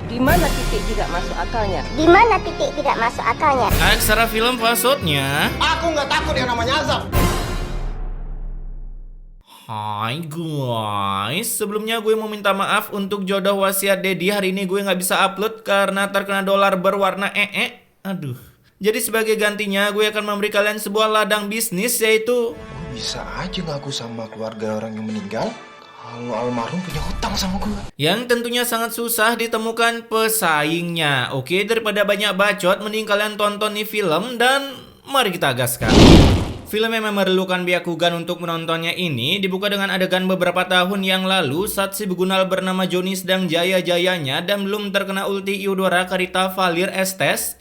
Di mana titik tidak masuk akalnya? Di mana titik tidak masuk akalnya? Aksara film maksudnya. Aku nggak takut yang namanya azab. Hai guys, sebelumnya gue mau minta maaf untuk jodoh wasiat Dedi. Hari ini gue nggak bisa upload karena terkena dolar berwarna Aduh. Jadi sebagai gantinya gue akan memberi kalian sebuah ladang bisnis, yaitu Bisa aja ngaku sama keluarga orang yang meninggal kalau almarhum punya hutang sama gue. yang tentunya sangat susah ditemukan pesaingnya. Oke, daripada banyak bacot, mending kalian tonton nih film dan mari kita gaskan. Film yang memerlukan biaya kugan untuk menontonnya ini dibuka dengan adegan beberapa tahun yang lalu saat si begunal bernama Joni sedang jaya-jayanya dan belum terkena ulti Eudora Karita Valir Estes.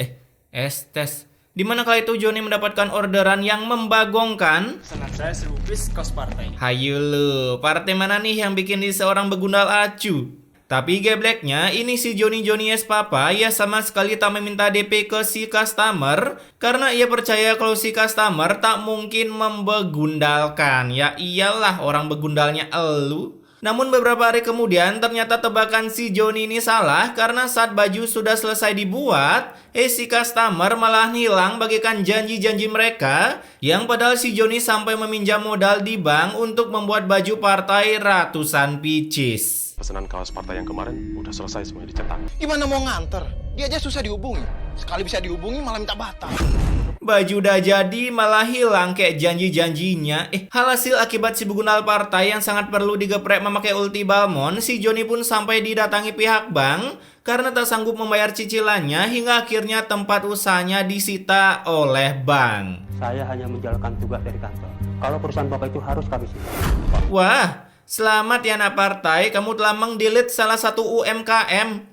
Dimana kala itu Joni mendapatkan orderan yang membagongkan. Pesanan saya 1000 piece kos partai. Hayu lu, partai mana nih yang bikin di seorang begundal acu? Tapi gebleknya, ini si Joni S Papa ya sama sekali tak meminta DP ke si customer karena ia percaya kalau si customer tak mungkin membegundalkan. Ya iyalah, orang begundalnya elu. Namun beberapa hari kemudian ternyata tebakan si Joni ini salah karena saat baju sudah selesai dibuat, si customer malah hilang bagaikan janji-janji mereka yang padahal si Joni sampai meminjam modal di bank untuk membuat baju partai ratusan pieces. Pesanan kaos partai yang kemarin udah selesai semuanya dicetak. Gimana mau nganter? Dia aja susah dihubungi. Sekali bisa dihubungi malah minta batal. Baju udah jadi malah hilang kayak janji-janjinya. Hasil akibat si begunal partai yang sangat perlu digeprek memakai ulti Balmond, si Joni pun sampai didatangi pihak bank karena tak sanggup membayar cicilannya hingga akhirnya tempat usahanya disita oleh bank. Saya hanya menjalankan tugas dari kantor. Kalau perusahaan Bapak itu harus kami sita. Wah, selamat ya anak partai, kamu telah mengdelete salah satu UMKM.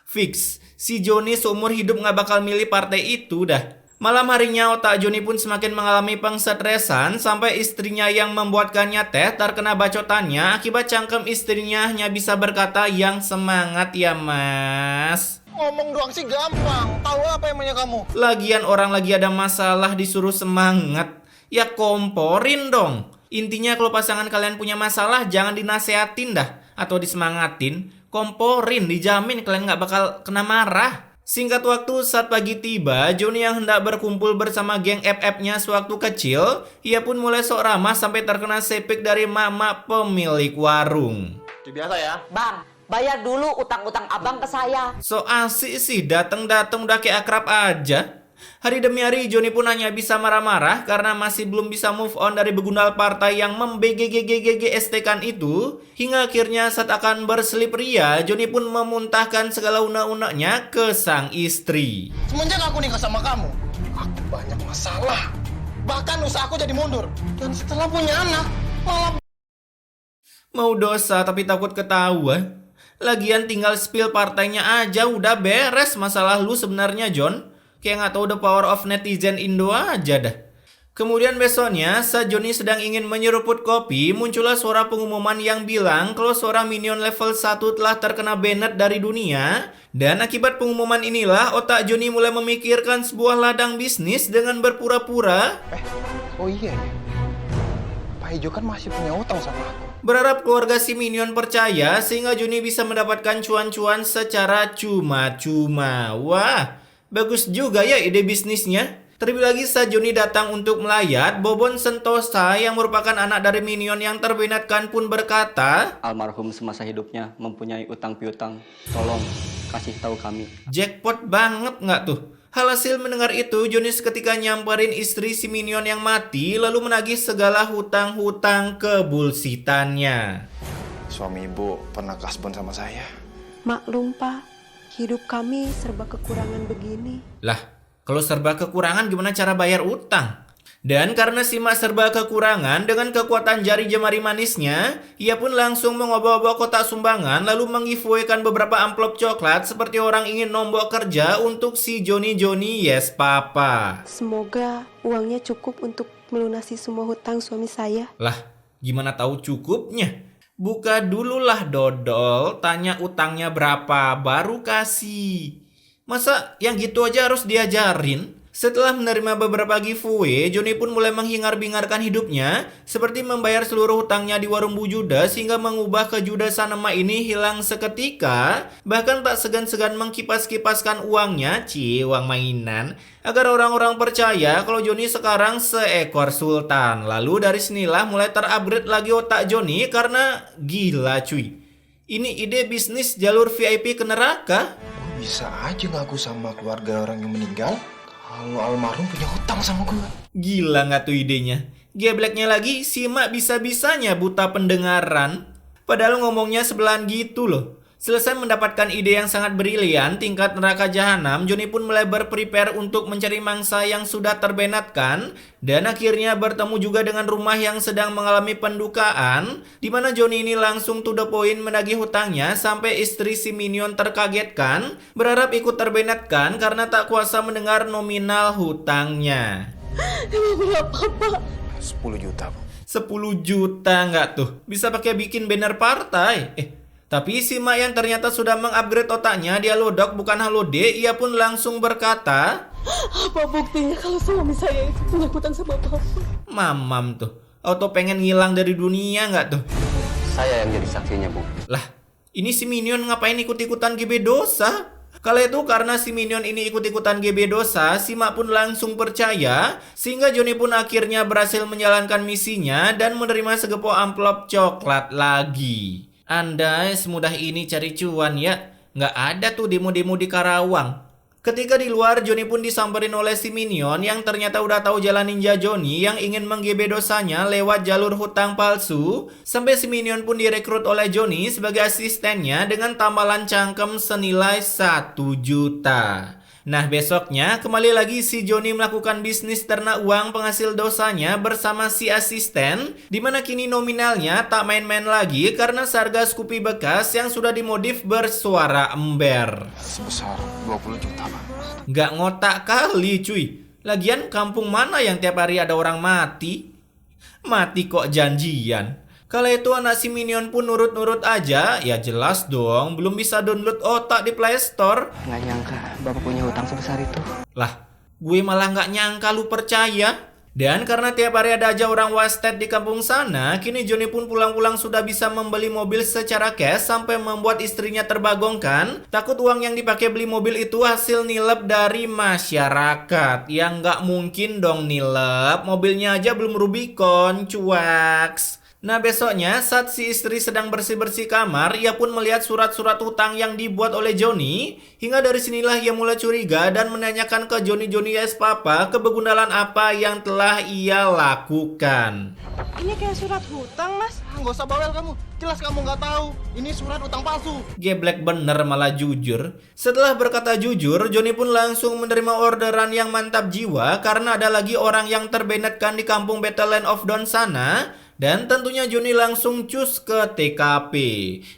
Fix, si Joni seumur hidup gak bakal milih partai itu dah. Malam harinya otak Joni pun semakin mengalami pengstresan sampai istrinya yang membuatkannya teh terkena bacotannya akibat cangkem istrinya hanya bisa berkata yang semangat ya mas. Ngomong doang sih gampang. Tahu apa emangnya kamu? Lagian orang lagi ada masalah disuruh semangat, ya komporin dong. Intinya kalau pasangan kalian punya masalah jangan dinasehatin dah atau disemangatin, komporin, dijamin kalian gak bakal kena marah. Singkat waktu saat pagi tiba, Joni yang hendak berkumpul bersama geng FF-nya sewaktu kecil, ia pun mulai sok ramah sampai terkena sepik dari mama pemilik warung. Itu biasa ya. Bang, bayar dulu utang-utang abang ke saya. So asik sih, dateng-dateng udah kayak akrab aja. Hari demi hari Joni pun hanya bisa marah-marah karena masih belum bisa move on dari begundal partai yang membegegegegestekan itu. Hingga akhirnya saat akan berselip ria, Joni pun memuntahkan segala unek-uneknya ke sang istri. Semenjak aku nikah sama kamu, aku banyak masalah. Bahkan usahaku jadi mundur. Dan setelah punya anak, malah Mau dosa tapi takut ketawa. Lagian tinggal spill partainya aja udah beres masalah lu sebenarnya John. Kayak nggak tahu the power of netizen Indo aja dah. Kemudian besoknya, saat Joni sedang ingin menyeruput kopi, muncullah suara pengumuman yang bilang kalau seorang minion level 1 telah terkena banned dari dunia. Dan akibat pengumuman inilah, otak Joni mulai memikirkan sebuah ladang bisnis dengan berpura-pura oh iya ya. Pak Ijo kan masih punya utang sama aku. berharap keluarga si minion percaya sehingga Joni bisa mendapatkan cuan-cuan secara cuma-cuma. Wah, bagus juga ya ide bisnisnya. Terlebih lagi saat Joni datang untuk melayat, Bobon Sentosa yang merupakan anak dari minion yang terbinatkan pun berkata, Almarhum semasa hidupnya mempunyai utang piutang. Tolong kasih tahu kami. jackpot banget nggak tuh? Hasil mendengar itu, Joni seketika nyamperin istri si minion yang mati lalu menagih segala hutang-hutang kebulsitannya. Suami ibu pernah kasbon sama saya. Maklum Pak, hidup kami serba kekurangan begini. Lah, kalau serba kekurangan gimana cara bayar utang? Dan karena si Mak serba kekurangan, dengan kekuatan jari jemari manisnya, ia pun langsung mengobok-obok kotak sumbangan lalu mengiveaway-kan beberapa amplop coklat seperti orang ingin nombok kerja untuk si Joni yes Papa. Semoga uangnya cukup untuk melunasi semua hutang suami saya. Lah, gimana tahu cukupnya? Buka dululah dodol, tanya utangnya berapa, baru kasih. Masa yang gitu aja harus diajarin? Setelah menerima beberapa giveaway, Joni pun mulai menghingar-bingarkan hidupnya, seperti membayar seluruh hutangnya di warung Bu Judas hingga mengubah kejudasan emak ini hilang seketika, bahkan tak segan-segan mengkipas-kipaskan uangnya, uang mainan, agar orang-orang percaya kalau Joni sekarang seekor sultan. Lalu dari sinilah mulai terupgrade lagi otak Joni karena gila cuy. Ini ide bisnis jalur VIP ke neraka. Bisa aja ngaku sama keluarga orang yang meninggal kalau almarhum punya hutang sama gue. Gila nggak tuh idenya? Gebleknya lagi, si Mak bisa-bisanya buta pendengaran. Padahal ngomongnya sebelahan gitu loh. Selesai mendapatkan ide yang sangat brilian tingkat neraka jahanam, Joni pun mulai berprepare untuk mencari mangsa yang sudah terbenatkan, dan akhirnya bertemu juga dengan rumah yang sedang mengalami pendukaan, di mana Joni ini langsung to the point menagih hutangnya sampai istri si minion terkagetkan, berharap ikut terbenatkan karena tak kuasa mendengar nominal hutangnya. 10 juta, Bu. 10 juta nggak tuh? Bisa pakai bikin banner partai. Tapi si Mak yang ternyata sudah mengupgrade otaknya di Halodoc bukan Halode, ia pun langsung berkata, Apa buktinya kalau suami saya itu punya hutang sama Bapak? Mamam tuh, auto pengen ngilang dari dunia nggak tuh? Saya yang jadi saksinya, Bu. Lah, ini si minion ngapain ikut-ikutan GB dosa? Kalau itu karena si minion ini ikut-ikutan GB dosa, si Mak pun langsung percaya, sehingga Joni pun akhirnya berhasil menjalankan misinya dan menerima segepok amplop coklat lagi. Andai semudah ini cari cuan ya, nggak ada tuh demo-demo di Karawang. Ketika di luar, Joni pun disamperin oleh si minion yang ternyata udah tahu jalan ninja Joni yang ingin mengGB dosanya lewat jalur hutang palsu. Sampai si minion pun direkrut oleh Joni sebagai asistennya dengan tambalan cangkem senilai 1 juta. Nah besoknya kembali lagi si Joni melakukan bisnis ternak uang penghasil dosanya bersama si asisten, dimana kini nominalnya tak main-main lagi karena seharga Scoopy bekas yang sudah dimodif bersuara ember. Sebesar 20 juta, Pak. Nggak ngotak kali cuy. Lagian kampung mana yang tiap hari ada orang mati? Mati kok janjian. Kalau itu anak si minion pun nurut-nurut aja, ya jelas dong belum bisa download otak di Play Store. Nggak nyangka Bapak punya hutang sebesar itu. Lah, gue malah nggak nyangka lu percaya. Dan karena tiap hari ada aja orang wasted di kampung sana, kini Joni pun pulang-pulang sudah bisa membeli mobil secara cash sampai membuat istrinya terbagongkan. Takut uang yang dipakai beli mobil itu hasil nilep dari masyarakat. Yang nggak mungkin dong nilep, mobilnya aja belum Rubicon, cuaks. Nah besoknya saat si istri sedang bersih-bersih kamar, ia pun melihat surat-surat hutang yang dibuat oleh Joni. Hingga dari sinilah ia mulai curiga dan menanyakan ke Joni yes Papa kebegundalan apa yang telah ia lakukan. Ini kayak surat hutang, Mas. Nggak usah bawel kamu. Jelas kamu nggak tahu. Ini surat utang palsu. Geblek bener malah jujur. Setelah berkata jujur, Joni pun langsung menerima orderan yang mantap jiwa karena ada lagi orang yang terbenetkan di kampung Battleland of Dawn sana. Dan tentunya Joni langsung cus ke TKP.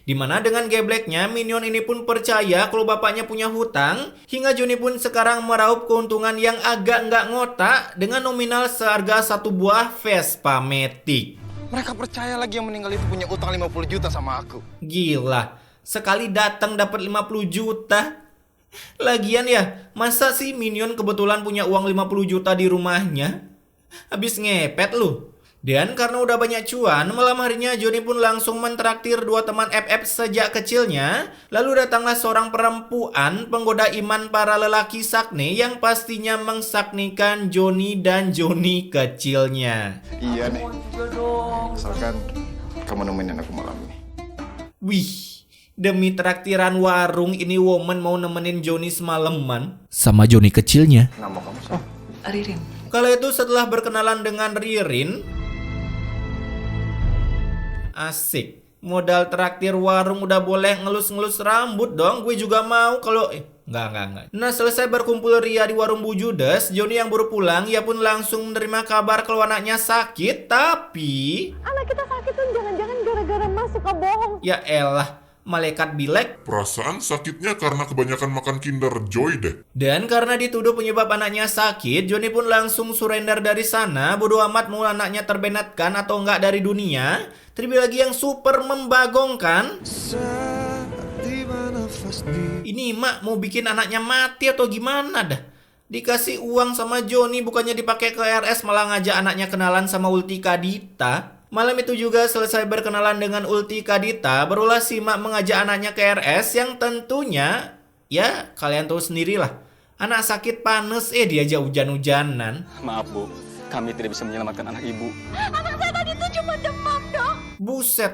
Dimana dengan gebleknya, minion ini pun percaya kalau bapaknya punya hutang. Hingga Joni pun sekarang meraup keuntungan yang agak nggak ngotak dengan nominal seharga 1 buah Vespa Matic. Mereka percaya lagi yang meninggal itu punya utang 50 juta sama aku. Gila, sekali datang dapat 50 juta. Lagian ya, masa sih minion kebetulan punya uang 50 juta di rumahnya? Habis ngepet lu. Dan karena udah banyak cuan, malam harinya Joni pun langsung mentraktir 2 teman FF sejak kecilnya. Lalu datanglah seorang perempuan penggoda iman para lelaki sakne yang pastinya mengsaknikan Joni dan Joni kecilnya. Iya nih. Asalkan kamu nemenin aku malam ini. Wih, demi traktiran warung ini woman mau nemenin Joni semalaman sama Joni kecilnya. Nama kamu siapa? Ririn. Kala itu setelah berkenalan dengan Ririn, asik, modal traktir warung udah boleh ngelus-ngelus rambut dong. Gue juga mau kalau Enggak. Nah selesai berkumpul ria di warung Bu Judas, Joni yang baru pulang, ia pun langsung menerima kabar kalau anaknya sakit. Tapi Anak kita sakit tuh jangan-jangan gara-gara Mas suka bohong. ya elah, malaikat bilek. Perasaan sakitnya karena kebanyakan makan Kinder Joy deh. Dan karena dituduh penyebab anaknya sakit, Joni pun langsung surrender dari sana. Bodo amat mau anaknya terbenatkan atau enggak dari dunia. Terlebih lagi yang super membagongkan, ini mak mau bikin anaknya mati atau gimana dah. Dikasih uang sama Joni bukannya dipakai ke RS malah ngajak anaknya kenalan sama Ulti Kadita. Malam itu juga selesai berkenalan dengan Ulti Kadita, barulah Simak mengajak anaknya ke RS yang tentunya, ya kalian tahu sendirilah. Anak sakit panas diajak hujan-hujanan. Maaf Bu, kami tidak bisa menyelamatkan anak Ibu. Anak saya tadi tuh cuma demam, Dok. Buset,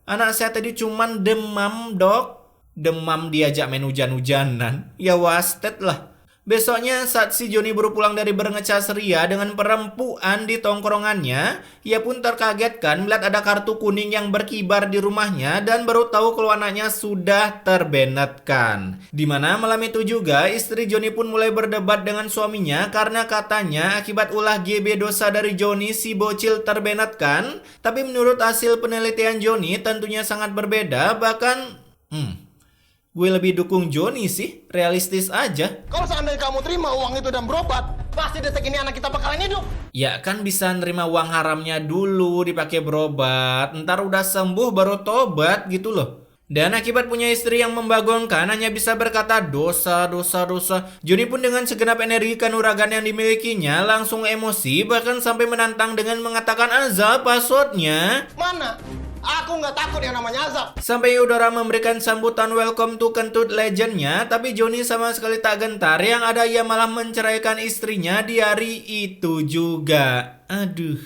anak saya tadi cuman demam, Dok. Demam diajak main hujan-hujanan. Ya wasted lah. Besoknya saat si Joni baru pulang dari berngecas ria dengan perempuan di tongkrongannya, ia pun terkagetkan melihat ada kartu kuning yang berkibar di rumahnya dan baru tahu kalau anaknya sudah terbenetkan. Dimana malam itu juga istri Joni pun mulai berdebat dengan suaminya karena katanya akibat ulah GB dosa dari Joni si bocil terbenetkan. Tapi menurut hasil penelitian Joni tentunya sangat berbeda, bahkan gue lebih dukung Joni sih, realistis aja. Kalau seandainya kamu terima uang itu dan berobat, pasti detik ini anak kita bakalan hidup. Ya kan bisa nerima uang haramnya dulu dipakai berobat, ntar udah sembuh baru tobat gitu loh. Dan akibat punya istri yang membagongkan hanya bisa berkata dosa. Joni pun dengan segenap energi kanuragan yang dimilikinya langsung emosi, bahkan sampai menantang dengan mengatakan azab passwordnya. Mana? Aku nggak takut yang namanya azab. Sampai udara memberikan sambutan welcome to kentut legendnya, tapi Joni sama sekali tak gentar. Yang ada ia malah menceraikan istrinya di hari itu juga. Aduh,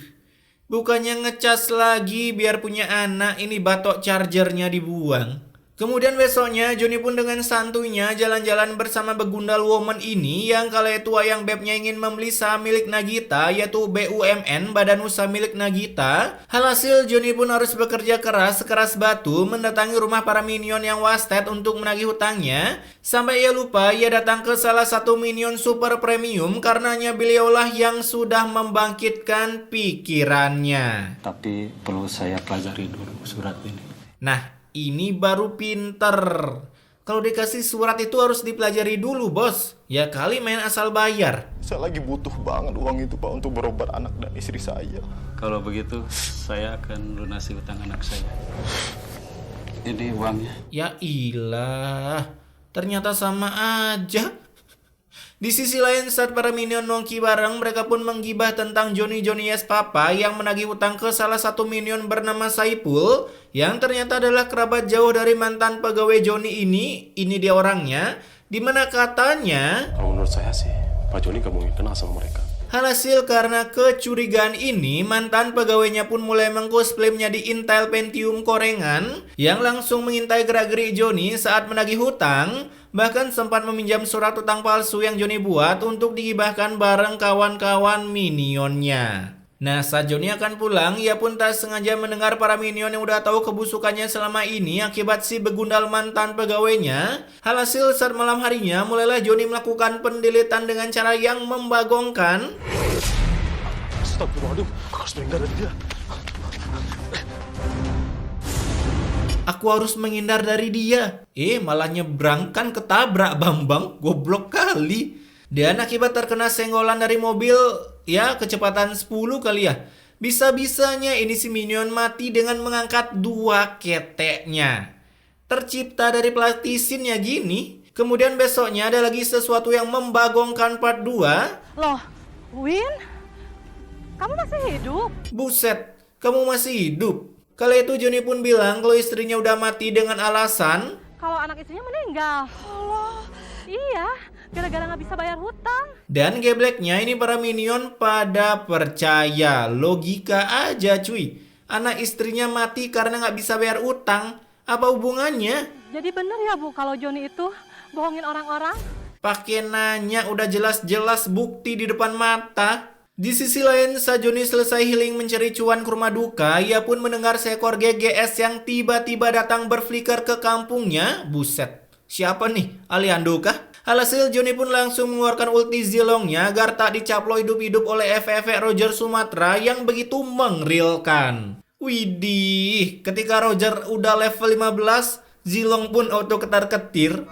bukannya ngecas lagi biar punya anak, ini batok chargernya dibuang. Kemudian besoknya Joni pun dengan santuinya jalan-jalan bersama begundal woman ini yang kala itu ayang bebnya ingin membeli saham milik Nagita, yaitu BUMN, Badan Usaha milik Nagita. Alhasil Joni pun harus bekerja keras batu mendatangi rumah para minion yang wasted untuk menagih hutangnya. Sampai ia lupa ia datang ke salah satu minion super premium karenanya beliaulah yang sudah membangkitkan pikirannya. Tapi perlu saya pelajari dulu surat ini. Nah, ini baru pinter. Kalau dikasih surat itu harus dipelajari dulu, bos. Ya kali main asal bayar. Saya lagi butuh banget uang itu, Pak, untuk berobat anak dan istri saya. Kalau begitu, saya akan lunasi utang anak saya. Ini uangnya. Ya ilah, ternyata sama aja. Di sisi lain saat para minion nongki bareng, mereka pun menggibah tentang Joni yes Papa yang menagih utang ke salah satu minion bernama Saipul, yang ternyata adalah kerabat jauh dari mantan pegawai Joni ini dia orangnya, dimana katanya Kalau menurut saya sih, Pak Joni gak mungkin kenal sama mereka. Hasil karena kecurigaan ini, mantan pegawainya pun mulai mengcosplay menjadi Intel Pentium korengan yang langsung mengintai gerak-gerik Joni saat menagih hutang, bahkan sempat meminjam surat utang palsu yang Joni buat untuk digibahkan bareng kawan-kawan minionnya. Nah, saat Joni akan pulang, ia pun tak sengaja mendengar para minion yang udah tahu kebusukannya selama ini akibat si begundal mantan pegawainya. Hasil saat malam harinya, mulailah Joni melakukan pendeletan dengan cara yang membagongkan. Astagfirullahaladzim, aku harus menghindar dari dia. Aku harus menghindar dari dia. Malah nyebrang kan ketabrak Bambang, goblok kali. Dan akibat terkena senggolan dari mobil, ya kecepatan 10 kali ya. Bisa-bisanya ini si minion mati dengan mengangkat 2 keteknya. Tercipta dari plastisinnya gini. Kemudian besoknya ada lagi sesuatu yang membagongkan part 2. Loh, Win? Kamu masih hidup? Buset, kamu masih hidup? Kala itu Joni pun bilang kalau istrinya udah mati dengan alasan Kalau anak istrinya meninggal. Allah, iya. Gara-gara nggak bisa bayar hutang. Dan gebleknya ini para minion pada percaya. Logika aja cuy. Anak istrinya mati karena nggak bisa bayar utang. Apa hubungannya? Jadi bener ya Bu kalau Joni itu bohongin orang-orang? Pakai nanya udah jelas-jelas bukti di depan mata. Di sisi lain saat Joni selesai healing mencari cuan ke rumah duka, ia pun mendengar seekor GGS yang tiba-tiba datang berflicker ke kampungnya. Buset, siapa nih? Aliando kah? Alhasil Joni pun langsung mengeluarkan ulti Zilongnya agar tak dicaplo hidup-hidup oleh efek Roger Sumatra yang begitu mengrilkan. Widih, ketika Roger udah level 15, Zilong pun auto ketar-ketir.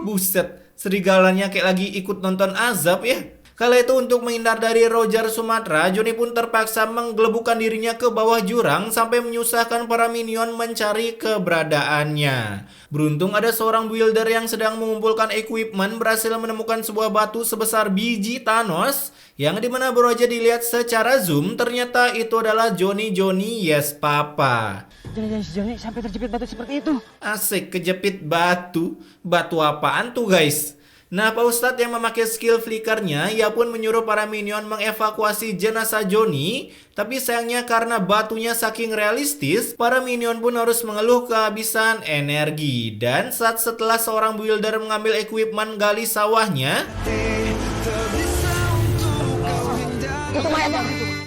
Buset, serigalanya kayak lagi ikut nonton azab ya. Kala itu untuk menghindar dari Roger Sumatra, Johnny pun terpaksa menggelebukkan dirinya ke bawah jurang sampai menyusahkan para minion mencari keberadaannya. Beruntung ada seorang builder yang sedang mengumpulkan equipment berhasil menemukan sebuah batu sebesar biji Thanos yang dimana baru aja dilihat secara zoom ternyata itu adalah Johnny Yes Papa. Johnny sampai terjepit batu seperti itu. Asik, kejepit batu. Batu apaan tuh guys? Nah, Pak Ustadz yang memakai skill flickernya, ia pun menyuruh para minion mengevakuasi jenazah Johnny. Tapi sayangnya karena batunya saking realistis, para minion pun harus mengeluh kehabisan energi. Dan saat setelah seorang builder mengambil equipment gali sawahnya,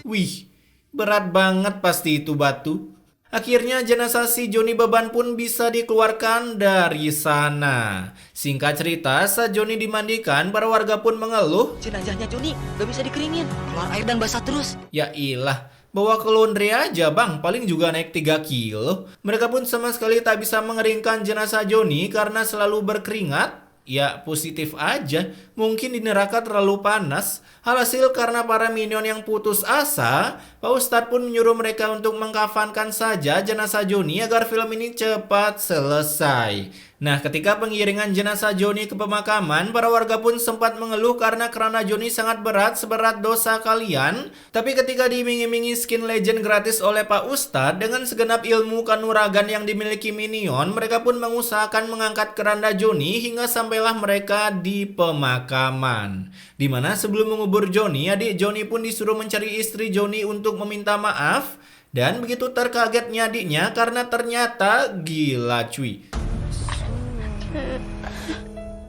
wih, berat banget pasti itu batu. Akhirnya jenazah si Johnny Beban pun bisa dikeluarkan dari sana. Singkat cerita, saat Johnny dimandikan, para warga pun mengeluh, Jenazahnya Joni gak bisa dikeringin, keluar air dan basah terus. ya ilah, bawa ke laundry aja bang, paling juga naik 3 kilo. Mereka pun sama sekali tak bisa mengeringkan jenazah Johnny karena selalu berkeringat. Ya positif aja, mungkin di neraka terlalu panas. Alhasil karena para minion yang putus asa, Pak Ustadz pun menyuruh mereka untuk mengkafankan saja jenazah Johnny agar film ini cepat selesai. Nah, ketika pengiringan jenazah Johnny ke pemakaman, para warga pun sempat mengeluh karena kerana Johnny sangat berat seberat dosa kalian. Tapi ketika diiming-imingi skin legend gratis oleh Pak Ustadz dengan segenap ilmu kanuragan yang dimiliki minion, mereka pun mengusahakan mengangkat keranda Johnny hingga sampailah mereka di pemakaman. Dimana sebelum mengubur Johnny, adik Johnny pun disuruh mencari istri Johnny untuk meminta maaf. Dan begitu terkagetnya adiknya karena ternyata gila cuy.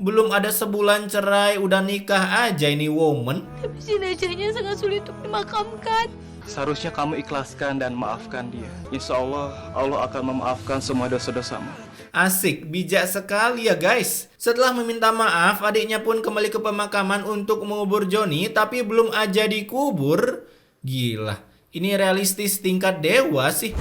Belum ada sebulan cerai udah nikah aja ini woman. Tapi jenazahnya sangat sulit untuk dimakamkan. Seharusnya kamu ikhlaskan dan maafkan dia. Insya Allah, Allah akan memaafkan semua dosa-dosamu. Asik, bijak sekali ya guys. Setelah meminta maaf, adiknya pun kembali ke pemakaman untuk mengubur Johnny, tapi belum aja dikubur. Gila, ini realistis tingkat dewa sih.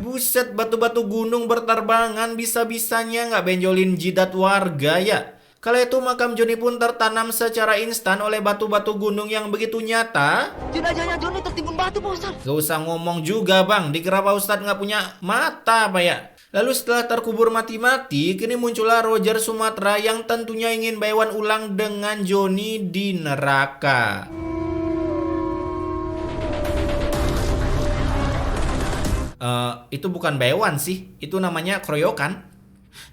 Buset, batu-batu gunung berterbangan, bisa-bisanya nggak benjolin jidat warga ya. Kala itu makam Johnny pun tertanam secara instan oleh batu-batu gunung yang begitu nyata. Jenazahnya Joni tertimbun batu, Pak Ustadz. Gak usah ngomong juga bang, dikira Pak Ustadz nggak punya mata apa ya? Lalu setelah terkubur mati-mati, kini muncullah Roger Sumatra yang tentunya ingin baywan ulang dengan Johnny di neraka. Itu bukan baywan sih, itu namanya kroyokan.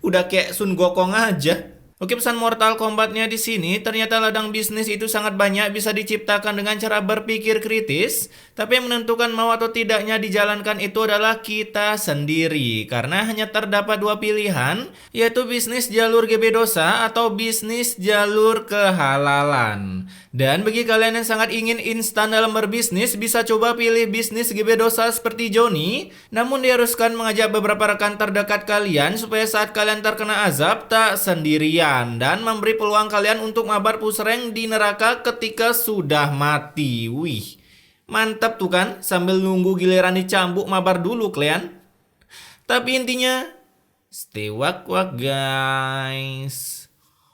Udah kayak Sun Gokong aja. Oke, pesan Mortal Kombatnya di sini, ternyata ladang bisnis itu sangat banyak bisa diciptakan dengan cara berpikir kritis, tapi yang menentukan mau atau tidaknya dijalankan itu adalah kita sendiri, karena hanya terdapat 2 pilihan, yaitu bisnis jalur GB dosa atau bisnis jalur kehalalan. Dan bagi kalian yang sangat ingin instan dalam berbisnis, bisa coba pilih bisnis GB dosa seperti Johnny, namun diharuskan mengajak beberapa rekan terdekat kalian supaya saat kalian terkena azab tak sendirian, dan memberi peluang kalian untuk mabar pusreng di neraka ketika sudah mati. Wih, mantap tuh kan, sambil nunggu giliran dicambuk mabar dulu kalian. Tapi intinya, stay wak-wak guys.